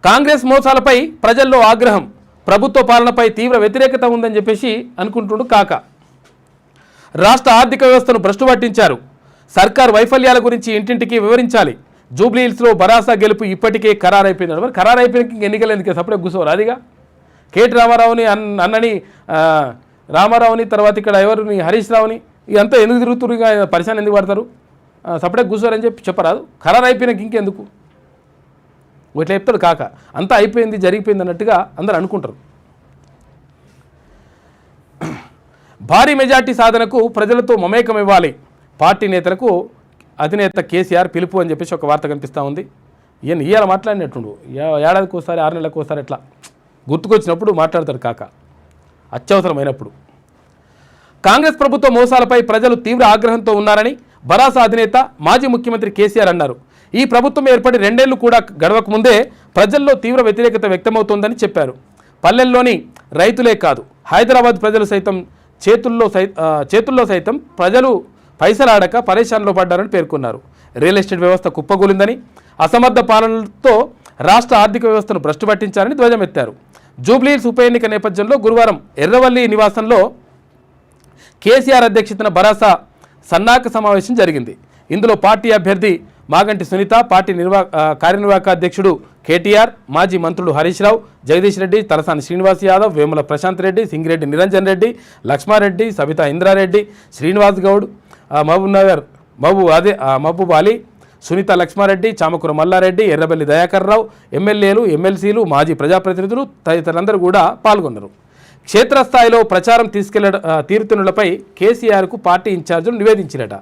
కాంగ్రెస్ మోసాలపై ప్రజల్లో ఆగ్రహం, ప్రభుత్వ పాలనపై తీవ్ర వ్యతిరేకత ఉందని చెప్పేసి అనుకుంటుండు కాక. రాష్ట్ర ఆర్థిక వ్యవస్థను భ్రష్టు పట్టించారు, సర్కార్ వైఫల్యాల గురించి ఇంటింటికి వివరించాలి. జూబ్లీహిల్స్లో భరాసా గెలుపు ఇప్పటికే ఖరారైపోయింది. మరి ఖరారైపోయిన ఎన్నికలు ఎందుకు సపడే కూర్చోరు? అదిగా కేటీ రామారావుని అన్నని రామారావుని తర్వాత ఇక్కడ ఎవరిని హరీష్ రావుని ఇదంతా ఎందుకు తిరుగుతురు? ఇక పరిశాన్ ఎందుకు పడతారు? సపడే కూర్చోరని చెప్పరాదు? ఖరారైపోయినాక ఇంకెందుకు ఇట్లా చెప్తాడు కాక. అంతా అయిపోయింది, జరిగిపోయింది అన్నట్టుగా అందరూ అనుకుంటారు. భారీ మెజార్టీ సాధనకు ప్రజలతో మమేకం ఇవ్వాలి, పార్టీ నేతలకు అధినేత కేసీఆర్ పిలుపు అని చెప్పేసి ఒక వార్త కనిపిస్తూ ఉంది. ఇవాళ మాట్లాడినట్టుండు, ఏడాదికి ఒకసారి 6 నెలలకు ఒకసారి ఎట్లా గుర్తుకొచ్చినప్పుడు మాట్లాడతాడు కాక, అత్యవసరమైనప్పుడు. కాంగ్రెస్ ప్రభుత్వ మోసాలపై ప్రజలు తీవ్ర ఆగ్రహంతో ఉన్నారని భరాసా అధినేత మాజీ ముఖ్యమంత్రి కేసీఆర్ అన్నారు. ఈ ప్రభుత్వం ఏర్పడి 2 ఏళ్లు కూడా గడవక ముందే ప్రజల్లో తీవ్ర వ్యతిరేకత వ్యక్తమవుతోందని చెప్పారు. పల్లెల్లోని రైతులే కాదు, హైదరాబాద్ ప్రజలు సైతం చేతుల్లో సైతం ప్రజలు పైసలాడక పరేషాన్లో పడ్డారని పేర్కొన్నారు. రియల్ ఎస్టేట్ వ్యవస్థ కుప్పగూలిందని, అసమర్థ పాలనతో రాష్ట్ర ఆర్థిక వ్యవస్థను భ్రష్టు పట్టించారని ధ్వజమెత్తారు. జూబ్లీహిల్స్ ఉప ఎన్నిక నేపథ్యంలో గురువారం ఎర్రవల్లి నివాసంలో కేసీఆర్ అధ్యక్షతన భరాసా సన్నాహక సమావేశం జరిగింది. ఇందులో పార్టీ అభ్యర్థి మాగంటి సునీత, పార్టీ కార్యనిర్వాహక అధ్యక్షుడు కేటీఆర్, మాజీ మంత్రులు హరీష్ రావు, జగదీష్ రెడ్డి, తలసాని శ్రీనివాస్ యాదవ్, వేముల ప్రశాంత్ రెడ్డి, సింగిరెడ్డి నిరంజన్ రెడ్డి, లక్ష్మారెడ్డి, సబితా ఇంద్రారెడ్డి, శ్రీనివాస్ గౌడ్, మహబూబ్ అలీ, సునీత లక్ష్మారెడ్డి, చామకూర మల్లారెడ్డి, ఎర్రబెల్లి దయాకర్ రావు, ఎమ్మెల్యేలు, ఎమ్మెల్సీలు, మాజీ ప్రజాప్రతినిధులు తదితరులందరూ కూడా పాల్గొన్నారు. క్షేత్రస్థాయిలో ప్రచారం తీరుతున్నలపై కేసీఆర్కు పార్టీ ఇన్ఛార్జీలు నివేదించినట.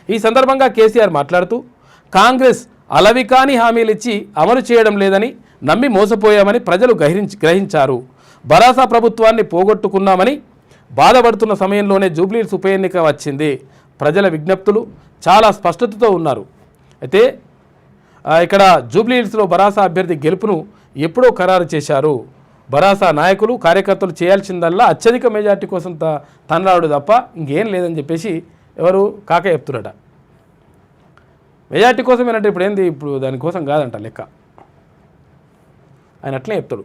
ఈ సందర్భంగా కేసీఆర్ మాట్లాడుతూ, కాంగ్రెస్ అలవికాని హామీలు ఇచ్చి అమలు చేయడం లేదని నమ్మి మోసపోయామని ప్రజలు గ్రహించారు. భరాసా ప్రభుత్వాన్ని పోగొట్టుకున్నామని బాధపడుతున్న సమయంలోనే జూబ్లీహిల్స్ ఉప ఎన్నిక వచ్చింది. ప్రజల విజ్ఞప్తులు చాలా స్పష్టతతో ఉన్నారు. అయితే ఇక్కడ జూబ్లీహిల్స్లో భరాసా అభ్యర్థి గెలుపును ఎప్పుడో ఖరారు చేశారు. భరాసా నాయకులు, కార్యకర్తలు చేయాల్సిందల్లా అత్యధిక మెజార్టీ కోసం తనలాడు తప్ప ఇంకేం లేదని చెప్పేసి ఎవరు కాక చెప్తున్నారట. మెజార్టీ కోసం ఏంటంటే ఇప్పుడు ఏంది, ఇప్పుడు దానికోసం కాదంట లెక్క, ఆయన అట్లే చెప్తాడు.